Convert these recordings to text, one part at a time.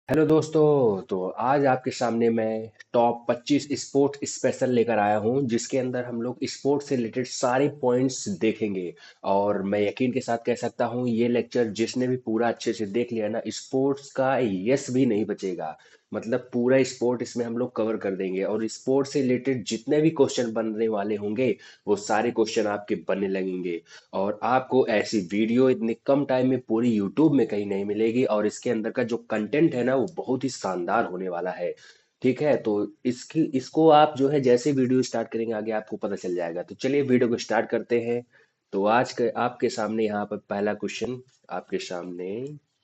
Hello दोस्तों। तो आज आपके सामने मैं टॉप 25 स्पोर्ट स्पेशल लेकर आया हूं, जिसके अंदर हम लोग स्पोर्ट से रिलेटेड सारे पॉइंट्स देखेंगे। और मैं यकीन के साथ कह सकता हूं, ये लेक्चर जिसने भी पूरा अच्छे से देख लिया ना, स्पोर्ट्स का यस भी नहीं बचेगा। मतलब पूरा स्पोर्ट इसमें हम लोग कवर कर देंगे, और स्पोर्ट से रिलेटेड जितने भी क्वेश्चन बनने वाले होंगे वो सारे क्वेश्चन आपके बनने लगेंगे। और आपको ऐसी वीडियो इतने कम टाइम में पूरी यूट्यूब में कहीं नहीं मिलेगी, और इसके अंदर का जो कंटेंट है ना वो बहुत ही शानदार होने वाला है। ठीक है, तो इसको आप जो है जैसे वीडियो स्टार्ट करेंगे आगे आपको पता चल जाएगा। तो चलिए वीडियो को स्टार्ट करते हैं। तो आज के आपके सामने यहाँ पर पहला क्वेश्चन आपके सामने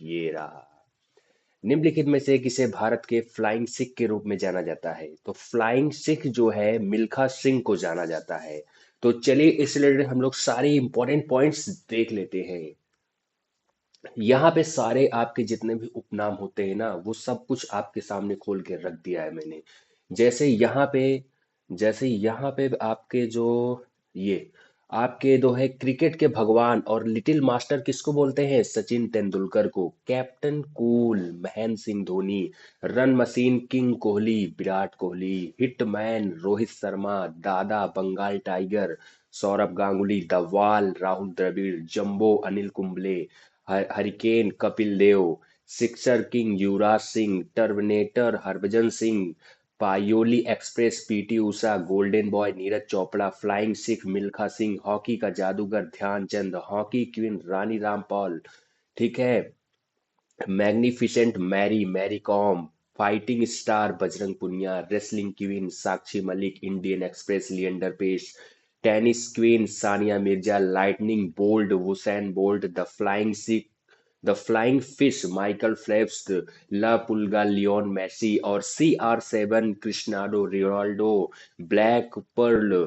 ये रहा। निम्नलिखित में से किसे भारत के फ्लाइंग सिख के रूप में जाना जाता है? तो फ्लाइंग सिख जो है मिल्खा सिंह को जाना जाता है। तो चलिए इस रिलेटेड हम लोग सारे इंपॉर्टेंट पॉइंट्स देख लेते हैं। यहाँ पे सारे आपके जितने भी उपनाम होते हैं ना वो सब कुछ आपके सामने खोल के रख दिया है मैंने। जैसे यहाँ पे जैसे यहाँ पे आपके जो ये आपके दो है क्रिकेट के भगवान और लिटिल मास्टर किसको बोलते हैं? सचिन तेंदुलकर को। Captain cool Mahendra Singh Dhoni. Run machine king Kohli Virat Kohli. Hitman Rohit Sharma. Dada Bengal tiger Sourav Ganguly. The wall Rahul Dravid. Jumbo Anil Kumble. Hurricane Kapil Dev. Sixer king Yuvraj Singh. Terminator Harbhajan Singh. Payyoli express PT Usha. Golden boy Neeraj Chopra. Flying Sikh Milkha Singh. Hockey का जादूगर ध्यानचंद। Hockey queen Rani Rampal. ठीक है। Magnificent Mary Mary Kom. Fighting star Bajrang Punia. Wrestling queen Sakshi Malik. Indian express Leander Paes. Tennis queen Sania Mirza. Lightning bolt Usain Bolt. The flying fish Michael Phelps. La Pulga Lionel Messi. और CR7 Cristiano Ronaldo. Black pearl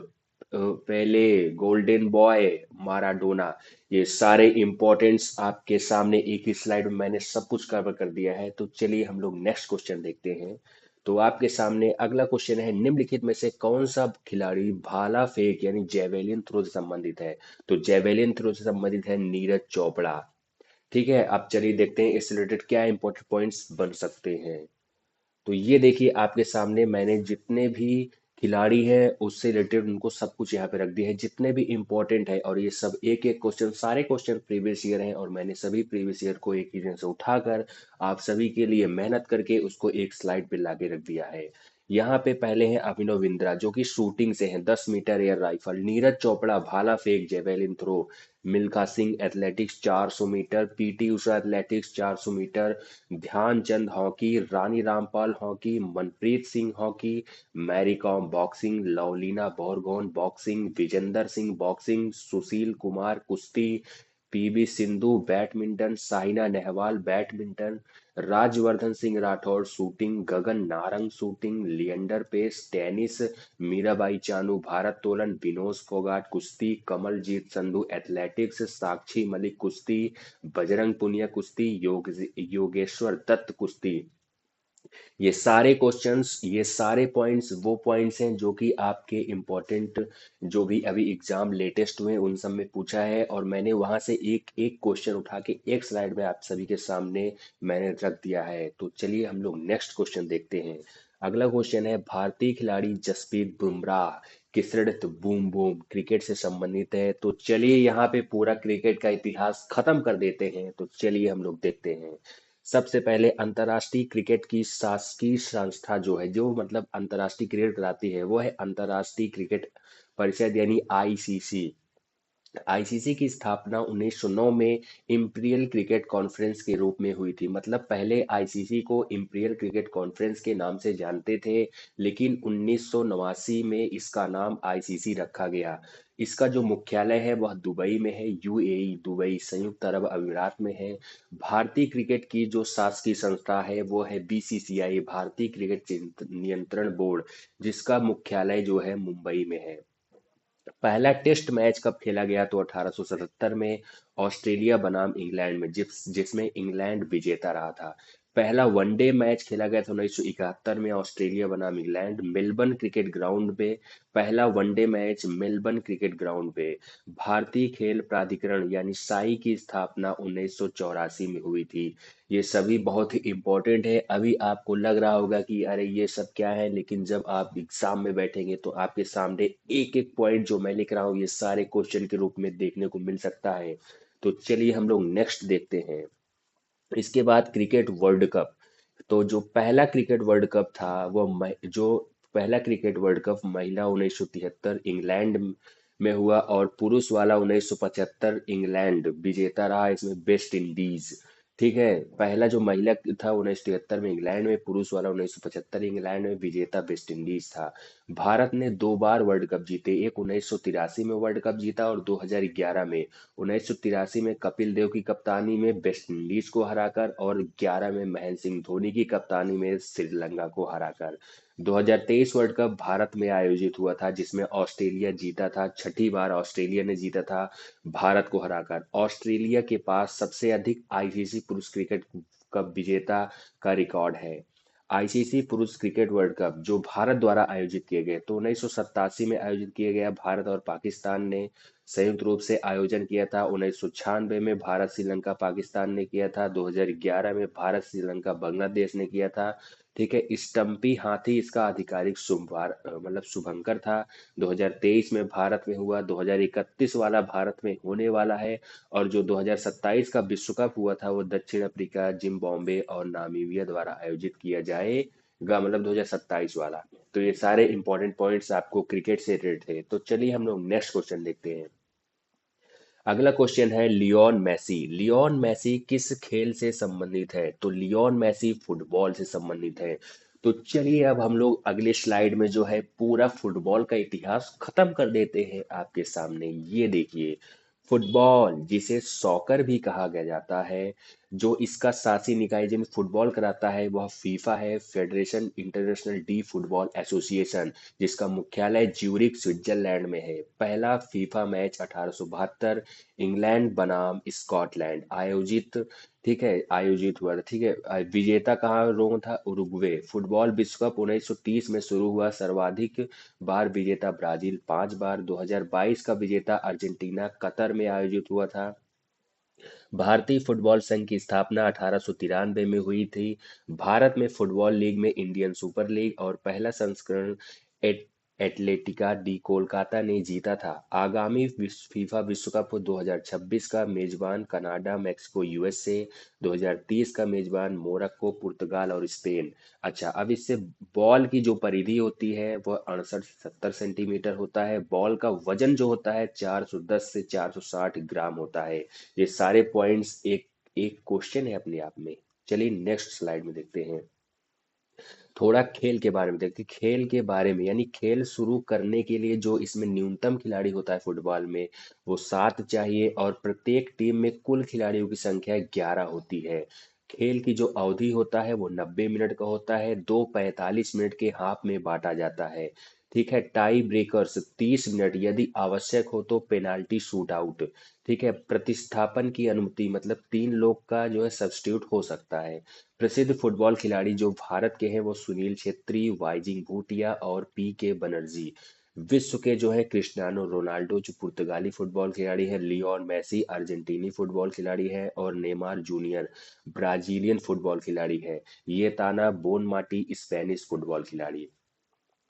Pele. Golden boy Maradona. ये सारे importance आपके सामने एक ही slide में मैंने सब कुछ कवर कर दिया है। तो चलिए हम लोग नेक्स्ट क्वेश्चन देखते हैं। तो आपके सामने अगला क्वेश्चन है, निम्नलिखित में से कौन सा खिलाड़ी भाला फेंक यानी जेवेलिन थ्रो से संबंधित है? तो जेवेलिन थ्रो से संबंधित है नीरज चोपड़ा। ठीक है, अब चलिए देखते हैं इस रिलेटेड क्या इंपॉर्टेंट पॉइंट्स बन सकते हैं। तो ये देखिए आपके सामने मैंने जितने भी खिलाड़ी हैं उससे रिलेटेड उनको सब कुछ यहाँ पे रख दिया है, जितने भी इंपॉर्टेंट है। और ये सब एक एक क्वेश्चन, सारे क्वेश्चन प्रीवियस ईयर हैं, और मैंने सभी प्रीवियस ईयर को एक ही दिन से उठाकर आप सभी के लिए मेहनत करके उसको एक स्लाइड पे लाके रख दिया है। यहाँ पे पहले हैं अभिनव बिंद्रा जो कि शूटिंग से हैं, 10 metre air rifle. Neeraj Chopra भाला फेंक javelin throw. Milkha Singh athletics 400 metre. PT Usha athletics 400 metre. Dhyanchand hockey. Rani Rampal hockey. Manpreet Singh hockey. Mary Kom boxing. Lovlina Borgohain boxing. Vijender Singh boxing. Sushil Kumar कुश्ती। PV Sindhu badminton. Saina Nehwal badminton. Rajyavardhan Singh Rathore shooting. Gagan Narang shooting. Leander Paes tennis. Mirabai Chanu भारोत्तोलन। विनोद फोगाट कुश्ती। कमलजीत संधू एथलेटिक्स। साक्षी मलिक कुश्ती। बजरंग पुनिया कुश्ती। योगेश्वर दत्त कुश्ती। ये सारे क्वेश्चंस, ये सारे पॉइंट्स वो पॉइंट्स हैं जो कि आपके इम्पोर्टेंट, जो भी अभी एग्जाम लेटेस्ट हुए उन सब में पूछा है, और मैंने वहां से एक एक क्वेश्चन उठा के एक स्लाइड में आप सभी के सामने मैंने रख दिया है। तो चलिए हम लोग नेक्स्ट क्वेश्चन देखते हैं। अगला क्वेश्चन है, भारतीय खिलाड़ी जसप्रीत बुमराह किस ऋतु बूम बूम क्रिकेट से संबंधित है? तो चलिए यहाँ पे पूरा क्रिकेट का इतिहास खत्म कर देते हैं। तो चलिए हम लोग देखते हैं। सबसे पहले अंतर्राष्ट्रीय क्रिकेट की शासकीय संस्था जो है, जो मतलब अंतर्राष्ट्रीय क्रिकेट कराती है, वो है अंतर्राष्ट्रीय क्रिकेट परिषद यानी ICC। आईसीसी की स्थापना 1909 में इंपीरियल क्रिकेट कॉन्फ्रेंस के रूप में हुई थी। मतलब पहले आईसीसी को इंपीरियल क्रिकेट कॉन्फ्रेंस के नाम से जानते थे, लेकिन 1989 में इसका नाम आईसीसी रखा गया। इसका जो मुख्यालय है वह दुबई में है, UAE दुबई संयुक्त अरब अमीरात में है। भारतीय क्रिकेट की जो शासकीय संस्था है वो है BCCI भारतीय क्रिकेट नियंत्रण बोर्ड, जिसका मुख्यालय जो है मुंबई में है। पहला टेस्ट मैच कब खेला गया? तो 1877 में ऑस्ट्रेलिया बनाम इंग्लैंड में, जिसमें इंग्लैंड विजेता रहा था। पहला वनडे मैच खेला गया था 1971 में ऑस्ट्रेलिया बनाम इंग्लैंड मेलबर्न क्रिकेट ग्राउंड पे। पहला one day match Melbourne cricket ground पे। भारतीय खेल प्राधिकरण यानी साई की स्थापना 1984 में हुई थी। ये सभी बहुत ही इंपॉर्टेंट है। अभी आपको लग रहा होगा कि अरे ये सब क्या है, लेकिन जब आप एग्जाम में बैठेंगे तो आपके सामने एक एक पॉइंट जो मैं लिख रहा हूँ ये सारे क्वेश्चन के रूप में देखने को मिल सकता है। तो चलिए हम लोग नेक्स्ट देखते हैं। इसके बाद क्रिकेट वर्ल्ड कप। तो जो पहला क्रिकेट वर्ल्ड कप था वो जो पहला क्रिकेट वर्ल्ड कप महिला 1973 इंग्लैंड में हुआ, और पुरुष वाला 1975 इंग्लैंड विजेता रहा, इसमें वेस्ट इंडीज। ठीक है। पहला जो महिला था 1973 में इंग्लैंड में, पुरुष वाला 1975 इंग्लैंड में, विजेता वेस्ट इंडीज था। भारत ने दो बार वर्ल्ड कप जीते, एक 1983 में वर्ल्ड कप जीता और 2011 में। 1983 में कपिल देव की कप्तानी में वेस्ट इंडीज को हराकर, और 11 में महेंद्र सिंह धोनी की कप्तानी में श्रीलंका को हराकर। 2023 वर्ल्ड कप भारत में आयोजित हुआ था, जिसमें ऑस्ट्रेलिया जीता था। छठी बार ऑस्ट्रेलिया ने जीता था भारत को हराकर। ऑस्ट्रेलिया के पास सबसे अधिक आईसीसी पुरुष क्रिकेट कप विजेता का रिकॉर्ड है। आईसीसी पुरुष क्रिकेट वर्ल्ड कप जो भारत द्वारा आयोजित किए गए, तो 1987 में आयोजित किया गया। भारत और पाकिस्तान ने संयुक्त रूप से आयोजन किया था। 1996 में भारत श्रीलंका पाकिस्तान ने किया था। 2011 में भारत श्रीलंका बांग्लादेश ने किया था। ठीक है। स्टम्पी हाथी इसका आधिकारिक मतलब शुभंकर था। 2023 में भारत में हुआ। 2031 वाला भारत में होने वाला है। और जो 2027 का विश्व कप हुआ था वो दक्षिण अफ्रीका, जिम्बाब्वे और नामीबिया द्वारा आयोजित किया जाएगा, मतलब 2027 वाला। तो ये सारे इंपॉर्टेंट पॉइंट्स आपको क्रिकेट से रिलेटेड थे। तो चलिए हम लोग नेक्स्ट क्वेश्चन देखते हैं। अगला क्वेश्चन है लियोन मैसी। लियोन मैसी किस खेल से संबंधित है? तो लियोन मैसी फुटबॉल से संबंधित है। तो चलिए अब हम लोग अगले स्लाइड में जो है पूरा फुटबॉल का इतिहास खत्म कर देते हैं आपके सामने। ये देखिए, फुटबॉल जिसे सॉकर भी कहा गया जाता है, जो इसका शासी निकाय जिन्हें फुटबॉल कराता है वह फीफा है, federation international D football association, जिसका मुख्यालय ज्यूरिख स्विट्जरलैंड में है। पहला फीफा मैच 1872 इंग्लैंड बनाम स्कॉटलैंड आयोजित, ठीक है, आयोजित हुआ था। ठीक है। विजेता कहाँ रोम था? उरुग्वे। फुटबॉल विश्व कप 1930 में शुरू हुआ। सर्वाधिक बार विजेता ब्राजील 5 बार। 2022 का विजेता अर्जेंटीना कतर में आयोजित हुआ था। भारतीय फुटबॉल संघ की स्थापना 1893 में हुई थी। भारत में फुटबॉल लीग में इंडियन सुपर लीग और पहला संस्करण एट एटलेटिका डी कोलकाता ने जीता था। आगामी फीफा विश्व कप 2026 का मेजबान कनाडा, मैक्सिको, यूएसए। 2030 का मेजबान मोरक्को, पुर्तगाल और स्पेन। अच्छा, अब इससे बॉल की जो परिधि होती है वह 68 से 70 सेंटीमीटर होता है। बॉल का वजन जो होता है 410 से 460 ग्राम होता है। ये सारे पॉइंट्स एक एक क्वेश्चन है अपने आप में। चलिए नेक्स्ट स्लाइड में देखते हैं। थोड़ा खेल के बारे में देखते हैं। खेल के बारे में यानी खेल शुरू करने के लिए जो इसमें न्यूनतम खिलाड़ी होता है फुटबॉल में, वो 7 चाहिए, और प्रत्येक टीम में कुल खिलाड़ियों की संख्या 11 होती है। खेल की जो अवधि होता है वो 90 मिनट का होता है। दो 45 मिनट के हाफ में बांटा जाता है। ठीक है। टाई ब्रेकर्स 30 मिनट, यदि आवश्यक हो तो पेनाल्टी शूट आउट। ठीक है। प्रतिस्थापन की अनुमति, मतलब 3 लोग का जो है सब्स्टिट्यूट हो सकता है। प्रसिद्ध फुटबॉल खिलाड़ी जो भारत के हैं वो सुनील छेत्री, वाईजिंग भूटिया और पी के बनर्जी। विश्व के जो है क्रिस्टियानो रोनाल्डो जो पुर्तगाली फुटबॉल खिलाड़ी है, लियोन मैसी अर्जेंटीनी फुटबॉल खिलाड़ी है, और नेमार जूनियर ब्राजीलियन फुटबॉल खिलाड़ी है। ये ताना बोनमाटी स्पेनिश फुटबॉल खिलाड़ी।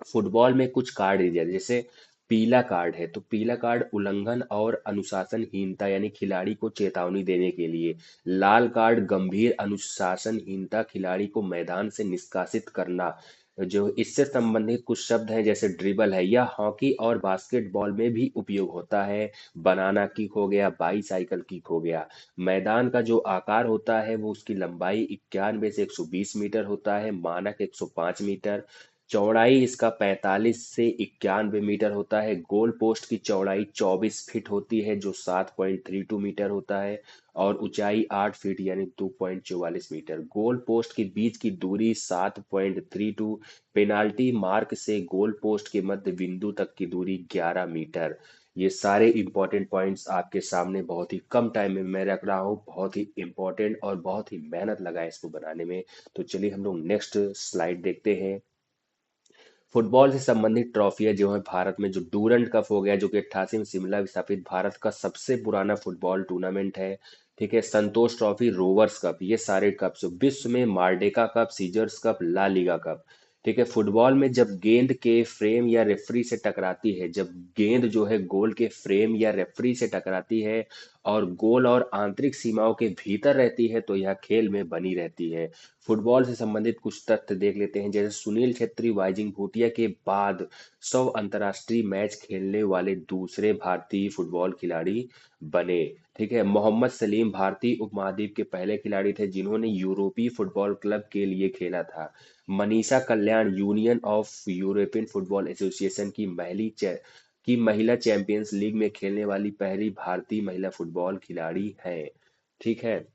फुटबॉल में कुछ कार्ड दिए जाते हैं, जैसे पीला कार्ड है तो पीला कार्ड उल्लंघन और अनुशासनहीनता यानी खिलाड़ी को चेतावनी देने के लिए। लाल कार्ड गंभीर अनुशासनहीनता, खिलाड़ी को मैदान से निष्कासित करना। जो इससे संबंधित कुछ शब्द हैं जैसे ड्रिबल है, यह हॉकी और बास्केटबॉल में भी उपयोग होता है। बनाना किक हो गया, बाईसाइकिल किक हो गया। मैदान का जो आकार होता है वो उसकी लंबाई 91 से 120 मीटर होता है, मानक 105 मीटर। चौड़ाई इसका 45 से 91 मीटर होता है। गोल पोस्ट की चौड़ाई 24 फीट होती है जो 7.32 मीटर होता है, और ऊंचाई 8 फीट यानी 2.44 मीटर। गोल पोस्ट के बीच की दूरी 7.32। पेनाल्टी मार्क से गोल पोस्ट के मध्य बिंदु तक की दूरी 11 मीटर। ये सारे इंपॉर्टेंट पॉइंट्स आपके सामने बहुत ही कम टाइम में मैं रख रहा हूँ, बहुत ही इंपॉर्टेंट और बहुत ही मेहनत लगा है इसको बनाने में। तो चलिए हम लोग नेक्स्ट स्लाइड देखते हैं। फुटबॉल से संबंधित ट्रॉफियां जो है भारत में, जो डूरंड कप हो गया जो कि 88 में शिमला में स्थापित भारत का सबसे पुराना फुटबॉल टूर्नामेंट है। ठीक है, संतोष ट्रॉफी, रोवर्स कप, ये सारे कप्स विश्व में, मार्डेका कप, सीजर्स कप, ला लीगा कप। ठीक है, फुटबॉल में जब गेंद के फ्रेम या रेफरी से टकराती है, जब गेंद जो है गोल के फ्रेम या रेफरी से टकराती है और गोल और आंतरिक सीमाओं के भीतर रहती है तो यह खेल में बनी रहती है। फुटबॉल से संबंधित कुछ तथ्य देख लेते हैं, जैसे सुनील छेत्री, वाईजिंग भूटिया के बाद 100 अंतर्राष्ट्रीय मैच खेलने वाले दूसरे भारतीय फुटबॉल खिलाड़ी बने। ठीक है, मोहम्मद सलीम भारतीय उपमहाद्वीप के पहले खिलाड़ी थे जिन्होंने यूरोपीय फुटबॉल क्लब के लिए खेला था। Manisha Kalyan union of European football association की महिला चैंपियंस लीग में खेलने वाली पहली भारतीय महिला फुटबॉल खिलाड़ी है। ठीक है,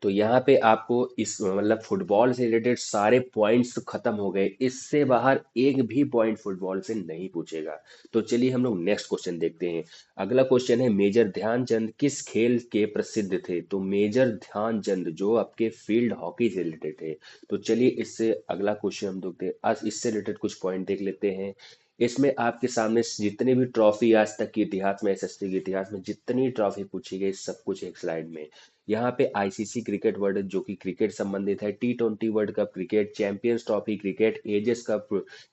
तो यहाँ पे आपको इस मतलब फुटबॉल से रिलेटेड सारे पॉइंट्स खत्म हो गए, इससे बाहर एक भी पॉइंट फुटबॉल से नहीं पूछेगा। तो चलिए हम लोग नेक्स्ट क्वेश्चन देखते हैं। अगला क्वेश्चन है, मेजर ध्यानचंद किस खेल के प्रसिद्ध थे? तो मेजर ध्यानचंद जो आपके फील्ड हॉकी से रिलेटेड थे। तो चलिए इससे अगला क्वेश्चन हम देखते हैं, आज इससे रिलेटेड कुछ पॉइंट देख लेते हैं। इसमें आपके सामने जितने भी ट्रॉफी आज तक के इतिहास में, एसएससी के इतिहास में जितनी ट्रॉफी पूछी गई सब कुछ एक स्लाइड में। यहाँ पे आईसीसी क्रिकेट वर्ल्ड जो कि क्रिकेट संबंधित है, T20 world cup cricket, champions trophy cricket, Ashes cup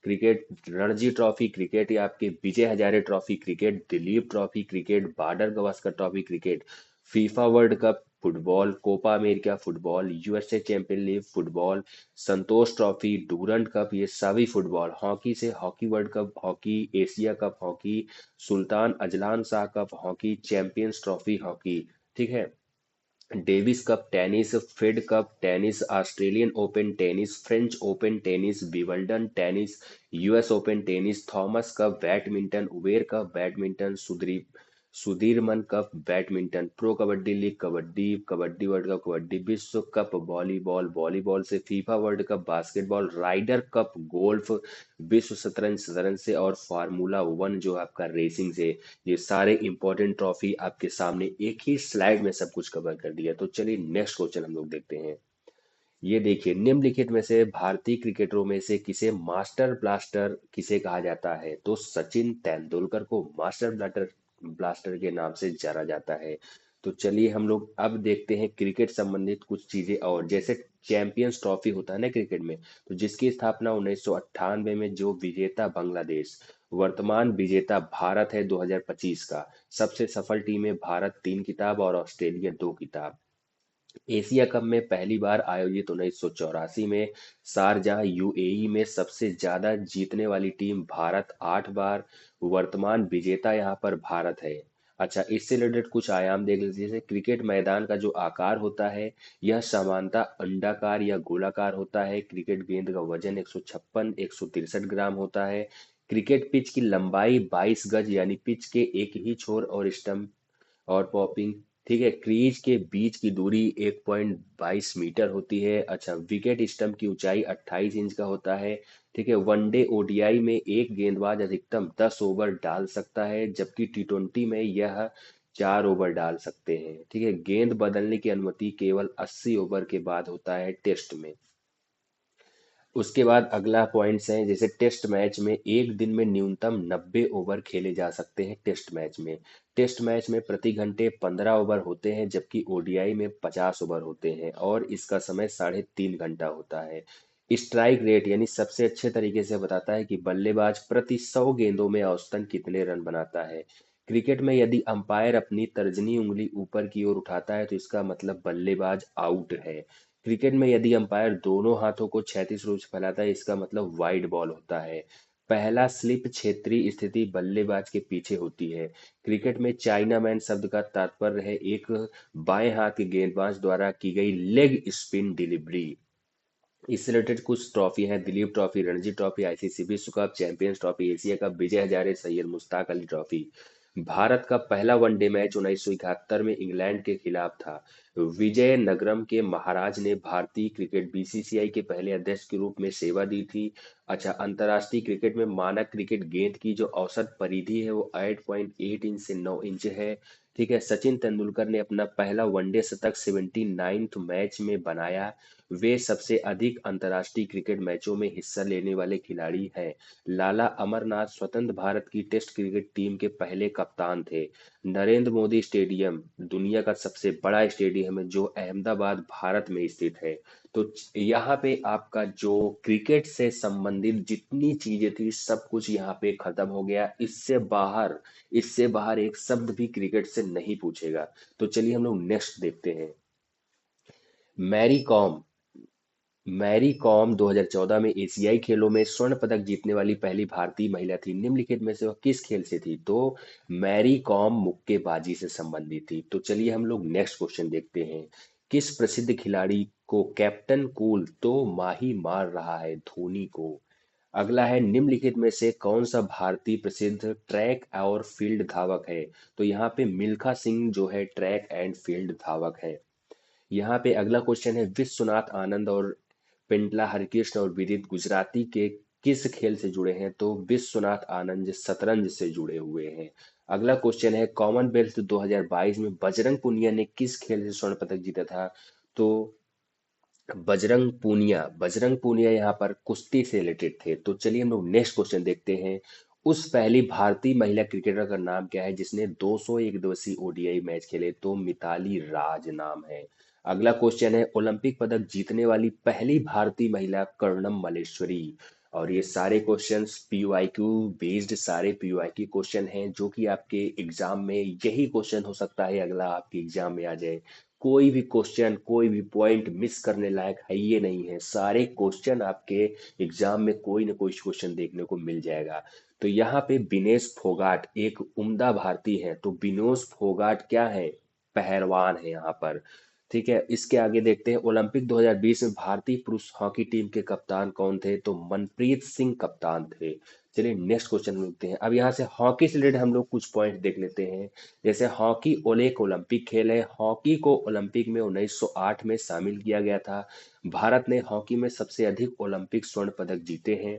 cricket, Ranji trophy cricket, या आपके Vijay Hazare trophy cricket, Dilip trophy cricket, Border Gavaskar trophy cricket, FIFA world cup football, Copa America football, USA champion league football, Santosh trophy, Durand cup, ये सभी football. Hockey से hockey world cup hockey, Asia cup hockey, Sultan Azlan Shah cup hockey, champions trophy hockey. ठीक है, Davis cup tennis, Fed Cup tennis, Australian open tennis, French open tennis, Wimbledon tennis, US open tennis, Thomas cup badminton, Uber cup badminton, Sudirman cup badminton, pro kabaddi league kabaddi, kabaddi world cup kabaddi, विश्व cup volleyball, volleyball से FIFA world cup basketball, Ryder cup golf, विश्व शतरंज शतरंज से, और formula one जो आपका racing से। ये सारे इंपॉर्टेंट ट्रॉफी आपके सामने एक ही स्लाइड में सब कुछ कवर कर दिया। तो चलिए नेक्स्ट क्वेश्चन हम लोग देखते हैं। ये देखिए, निम्नलिखित में से भारतीय क्रिकेटरों में से किसे मास्टर ब्लास्टर किसे कहा जाता है? तो सचिन तेंदुलकर को मास्टर ब्लास्टर ब्लास्टर के नाम से जाना जाता है। तो चलिए हम लोग अब देखते हैं क्रिकेट संबंधित कुछ चीजें, और जैसे चैंपियंस ट्रॉफी होता है ना क्रिकेट में, तो जिसकी स्थापना 1998 में, जो विजेता बांग्लादेश, वर्तमान विजेता भारत है 2025 का। सबसे सफल टीम है भारत 3 खिताब और ऑस्ट्रेलिया 2 खिताब। एशिया कप में पहली बार आयोजित 1984 में, शारजाह यूएई में सबसे ज्यादा जीतने वाली टीम भारत 8 बार, वर्तमान विजेता यहाँ पर भारत है। अच्छा, इससे रिलेटेड कुछ आयाम देख लीजिए, जैसे क्रिकेट मैदान का जो आकार होता है यह सामान्यतः अंडाकार या गोलाकार होता है। क्रिकेट गेंद का वजन 156 163 ग्राम होता है। क्रिकेट पिच की लंबाई 22 गज यानी पिच के एक ही छोर और स्टंप और पॉपिंग। ठीक है, क्रीज के बीच की दूरी 1.22 मीटर होती है। अच्छा, विकेट स्टंप की ऊंचाई 28 इंच का होता है। ठीक है, वनडे ओडीआई में एक गेंदबाज अधिकतम 10 ओवर डाल सकता है, जबकि T20 में यह 4 ओवर डाल सकते हैं। ठीक है, गेंद बदलने की अनुमति केवल 80 ओवर के बाद होता है टेस्ट में। उसके बाद अगला पॉइंट्स है, जैसे टेस्ट मैच में एक दिन में न्यूनतम 90 ओवर खेले जा सकते हैं। टेस्ट मैच में, टेस्ट मैच में प्रति घंटे 15 ओवर होते हैं, जबकि ओडीआई में 50 ओवर होते हैं और इसका समय 3.5 घंटा होता है। स्ट्राइक रेट यानी सबसे अच्छे तरीके से बताता है कि बल्लेबाज प्रति 100 गेंदों में औसतन कितने रन बनाता है। क्रिकेट में यदि अंपायर अपनी तर्जनी उंगली ऊपर की ओर उठाता है तो इसका मतलब बल्लेबाज आउट है। क्रिकेट में यदि अंपायर दोनों हाथों को क्षैतिज रूप से फैलाता है इसका मतलब वाइड बॉल होता है। पहला स्लिप क्षेत्रीय स्थिति बल्लेबाज के पीछे होती है। क्रिकेट में चाइना मैन शब्द का तात्पर्य है एक बाएं हाथ के गेंदबाज द्वारा की गई लेग स्पिन डिलीवरी। इससे रिलेटेड कुछ ट्रॉफी हैं, Dilip trophy, Ranji trophy, ICC विश्व cup, champions trophy, Asia cup, Vijay Hazare, Syed Mushtaq Ali trophy. Bharat का पहला वनडे मैच 1971 में इंग्लैंड के खिलाफ था। विजयनगरम के महाराज ने भारतीय क्रिकेट बीसीसीआई के पहले अध्यक्ष के रूप में सेवा दी थी। अच्छा, अंतर्राष्ट्रीय क्रिकेट में मानक क्रिकेट गेंद की जो औसत परिधि है वो 8.8 इंच से 9 इंच है। ठीक है, सचिन तेंदुलकर ने अपना पहला वनडे शतक 79th मैच में बनाया। वे सबसे अधिक अंतर्राष्ट्रीय क्रिकेट मैचों में हिस्सा लेने वाले खिलाड़ी हैं। लाला अमरनाथ स्वतंत्र भारत की टेस्ट क्रिकेट टीम के पहले कप्तान थे। नरेंद्र मोदी स्टेडियम दुनिया का सबसे बड़ा स्टेडियम है जो अहमदाबाद भारत में स्थित है। तो यहाँ पे आपका जो क्रिकेट से संबंधित जितनी चीजें थी सब कुछ यहाँ पे खत्म हो गया। इससे बाहर एक शब्द भी क्रिकेट से नहीं पूछेगा। तो चलिए हम लोग नेक्स्ट देखते हैं। मैरी कॉम मैरी कॉम 2014 में एशियाई खेलों में स्वर्ण पदक जीतने वाली पहली भारतीय महिला थी। निम्नलिखित में से वह किस खेल से थी? तो मैरी कॉम मुक्केबाजी से संबंधित थी। तो चलिए हम लोग नेक्स्ट क्वेश्चन देखते हैं। किस प्रसिद्ध खिलाड़ी को कैप्टन कूल तो माही मार रहा है धोनी को? अगला है, निम्नलिखित में से कौन सा भारतीय प्रसिद्ध ट्रैक और फील्ड धावक है? तो यहाँ पे मिल्खा सिंह जो है ट्रैक एंड फील्ड धावक है। यहाँ पे अगला क्वेश्चन है, विश्वनाथ आनंद और पिंटला हरिकृष्ण और विदित गुजराती के किस खेल से जुड़े हैं? तो विश्वनाथ आनंद शतरंज से जुड़े हुए हैं। अगला क्वेश्चन है, कॉमनवेल्थ 2022 में बजरंग पुनिया ने किस खेल से स्वर्ण पदक जीता था? तो बजरंग पूनिया यहाँ पर कुश्ती से रिलेटेड थे। तो चलिए हम लोग नेक्स्ट क्वेश्चन देखते हैं। उस पहली भारतीय महिला क्रिकेटर का नाम क्या है जिसने 200 एक दिवसीय ओडीआई मैच खेले? तो मिताली राज नाम है। अगला क्वेश्चन है, ओलंपिक पदक जीतने वाली पहली भारतीय महिला कर्णम मल्लेश्वरी। और ये सारे क्वेश्चंस पीवाईक्यू बेस्ड सारे पीवाईक्यू क्वेश्चन हैं जो कि आपके एग्जाम में यही क्वेश्चन हो सकता है अगला आपके एग्जाम में आ जाए। कोई भी क्वेश्चन कोई भी पॉइंट मिस करने लायक है ये नहीं है। सारे क्वेश्चन आपके एग्जाम में कोई ना कोई क्वेश्चन देखने को मिल जाएगा। तो यहाँ पे विनेश फोगाट एक उम्दा भारतीय है। तो विनेश फोगाट क्या है? पहलवान है यहाँ पर। ठीक है, इसके आगे देखते हैं, ओलंपिक 2020 में भारतीय पुरुष हॉकी टीम के कप्तान कौन थे? तो मनप्रीत सिंह कप्तान थे। चलिए नेक्स्ट क्वेश्चन देखते हैं। अब यहाँ से हॉकी से रिलेटेड हम लोग कुछ पॉइंट देख लेते हैं। जैसे हॉकी एक ओलंपिक खेल है। हॉकी को ओलंपिक में 1908 में शामिल किया गया था। भारत ने हॉकी में सबसे अधिक ओलंपिक स्वर्ण पदक जीते हैं।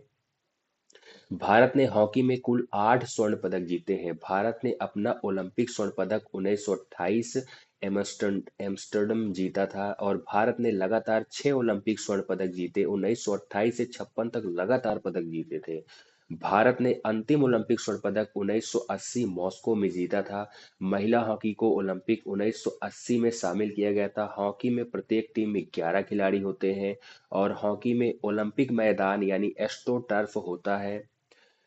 भारत ने हॉकी में कुल 8 स्वर्ण पदक जीते हैं। भारत ने अपना ओलंपिक स्वर्ण पदक 1928 एम्स्टर्डम जीता था। और भारत ने लगातार 6 ओलंपिक स्वर्ण पदक जीते। 1928 से 56 तक लगातार पदक जीते थे। भारत ने अंतिम ओलंपिक स्वर्ण पदक 1980 मॉस्को में जीता था। महिला हॉकी को ओलंपिक 1980 में शामिल किया गया था। हॉकी में प्रत्येक टीम में 11 खिलाड़ी होते हैं। और हॉकी में ओलंपिक मैदान यानी एस्ट्रो टर्फ होता है।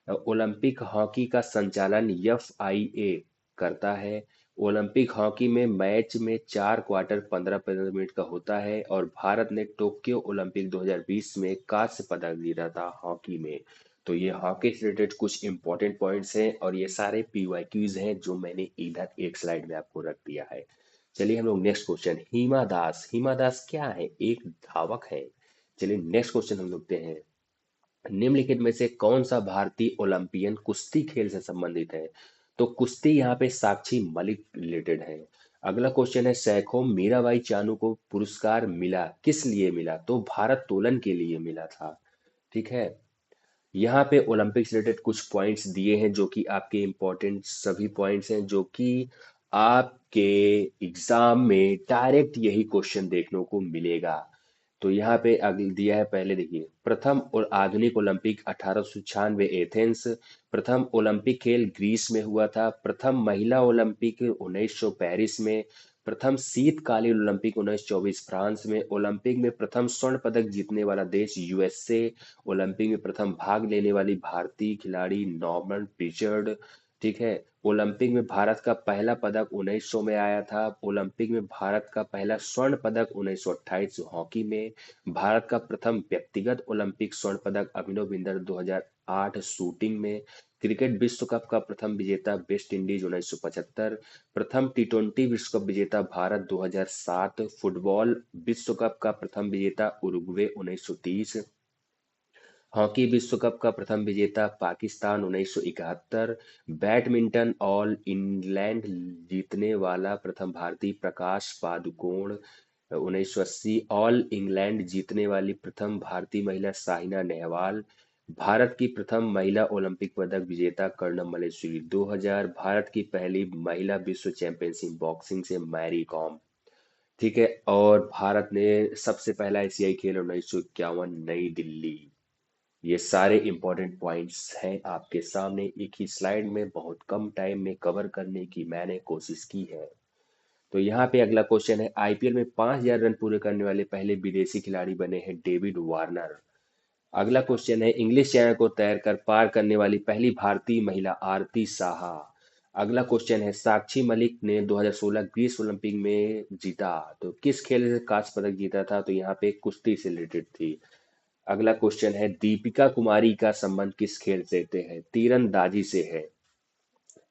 ओलंपिक हॉकी का संचालन एफआईए करता है। ओलंपिक हॉकी में मैच में 4 क्वार्टर 15-15 मिनट का होता है। और भारत ने टोक्यो ओलंपिक 2020 में कांस्य पदक जीता था हॉकी में। तो ये हॉकी से रिलेटेड कुछ इंपॉर्टेंट पॉइंट्स हैं और ये सारे पीवाईक्यूज हैं जो मैंने इधर एक स्लाइड में आपको रख दिया है। चलिए हम लोग नेक्स्ट क्वेश्चन, हिमा दास क्या है? एक धावक है। चलिए नेक्स्ट क्वेश्चन हम देखते हैं। निम्नलिखित में से कौन सा भारतीय ओलंपियन कुश्ती खेल से संबंधित है? तो कुश्ती यहाँ पे साक्षी मलिक रिलेटेड है। अगला क्वेश्चन है, सैखों मीराबाई चानू को पुरस्कार मिला किस लिए मिला? तो भारोत्तोलन के लिए मिला था। ठीक है, यहाँ पे ओलंपिक से रिलेटेड कुछ पॉइंट्स दिए हैं जो कि आपके इंपॉर्टेंट सभी पॉइंट्स हैं जो कि आपके एग्जाम में डायरेक्ट यही क्वेश्चन देखने को मिलेगा। तो यहाँ पे अगल दिया है, पहले देखिए, प्रथम और आधुनिक ओलंपिक 1896 एथेंस। प्रथम ओलंपिक खेल ग्रीस में हुआ था। प्रथम महिला ओलंपिक 1900 पेरिस में। प्रथम शीतकालीन ओलंपिक 1924 फ्रांस में। ओलंपिक में प्रथम स्वर्ण पदक जीतने वाला देश यूएसए। ओलंपिक में प्रथम भाग लेने वाली भारतीय खिलाड़ी नॉर्मन पिचर्ड। ठीक है, ओलंपिक में भारत का पहला पदक 1900 में आया था। ओलंपिक में भारत का पहला स्वर्ण पदक 1928 हॉकी में। भारत का प्रथम व्यक्तिगत ओलंपिक स्वर्ण पदक अभिनव बिंदर 2008 शूटिंग में। क्रिकेट विश्व कप का प्रथम विजेता वेस्ट इंडीज 1975। प्रथम टी20 विश्व कप विजेता भारत 2007। फुटबॉल विश्व कप का प्रथम विजेता उरुग्वे 1930। हॉकी विश्व कप का प्रथम विजेता पाकिस्तान 1971। बैडमिंटन ऑल इंग्लैंड जीतने वाला प्रथम भारतीय प्रकाश पादुकोण 1980। ऑल इंग्लैंड जीतने वाली प्रथम भारतीय महिला साइना नेहवाल। भारत की प्रथम महिला ओलंपिक पदक विजेता कर्णम मल्लेश्वरी 2000। भारत की पहली महिला विश्व चैंपियनशिप बॉक्सिंग से मैरी कॉम। ठीक है। और भारत ने सबसे पहला एशियाई खेल 1951 नई दिल्ली। ये सारे इंपॉर्टेंट पॉइंट्स हैं आपके सामने एक ही स्लाइड में बहुत कम टाइम में कवर करने की मैंने कोशिश की है। तो यहाँ पे अगला क्वेश्चन है, आईपीएल में 5,000 रन पूरे करने वाले पहले विदेशी खिलाड़ी बने हैं डेविड वार्नर। अगला क्वेश्चन है, इंग्लिश चैनल को तैरकर पार करने वाली पहली भारतीय महिला आरती साहा। अगला क्वेश्चन है, साक्षी मलिक ने 2016 ग्रीस ओलंपिक में जीता तो किस खेल से कांस्य पदक जीता था, तो यहाँ पे कुश्ती से रिलेटेड थी। अगला क्वेश्चन है, दीपिका कुमारी का संबंध किस खेल से है, तीरंदाजी से है।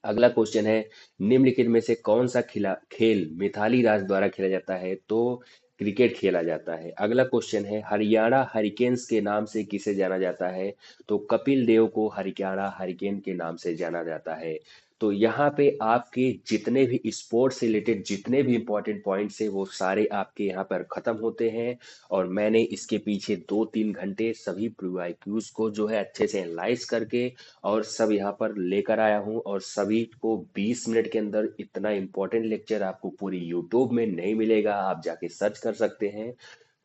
अगला क्वेश्चन है, निम्नलिखित में से कौन सा खेल मिताली राज द्वारा खेला जाता है, तो क्रिकेट खेला जाता है। अगला क्वेश्चन है, हरियाणा हरिकेन्स के नाम से किसे जाना जाता है, तो कपिल देव को हरियाणा हरिकेन के नाम से जाना जाता है। तो यहाँ पे आपके जितने भी स्पोर्ट्स से रिलेटेड जितने भी इंपॉर्टेंट पॉइंट्स है वो सारे आपके यहाँ पर खत्म होते हैं। और मैंने इसके पीछे 2-3 घंटे सभी प्रीवाइक्यूज को जो है अच्छे से एनालाइज करके और सब यहाँ पर लेकर आया हूँ, और सभी को 20 मिनट के अंदर इतना इम्पोर्टेंट लेक्चर आपको पूरी यूट्यूब में नहीं मिलेगा, आप जाके सर्च कर सकते हैं।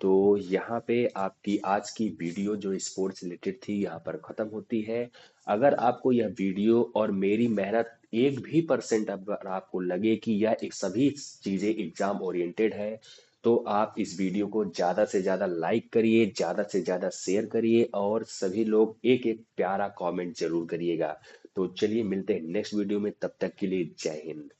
तो यहाँ पे आपकी आज की वीडियो जो स्पोर्ट्स रिलेटेड थी यहाँ पर खत्म होती है। अगर आपको यह वीडियो और मेरी मेहनत 1% अगर आपको लगे कि यह एक सभी चीजें एग्जाम ओरिएंटेड है, तो आप इस वीडियो को ज़्यादा से ज़्यादा लाइक करिए, ज़्यादा से ज़्यादा शेयर करिए, और सभी लोग एक एक प्यारा कमेंट जरूर करिएगा। तो चलिए मिलते हैं नेक्स्ट वीडियो में, तब तक के लिए जय हिंद।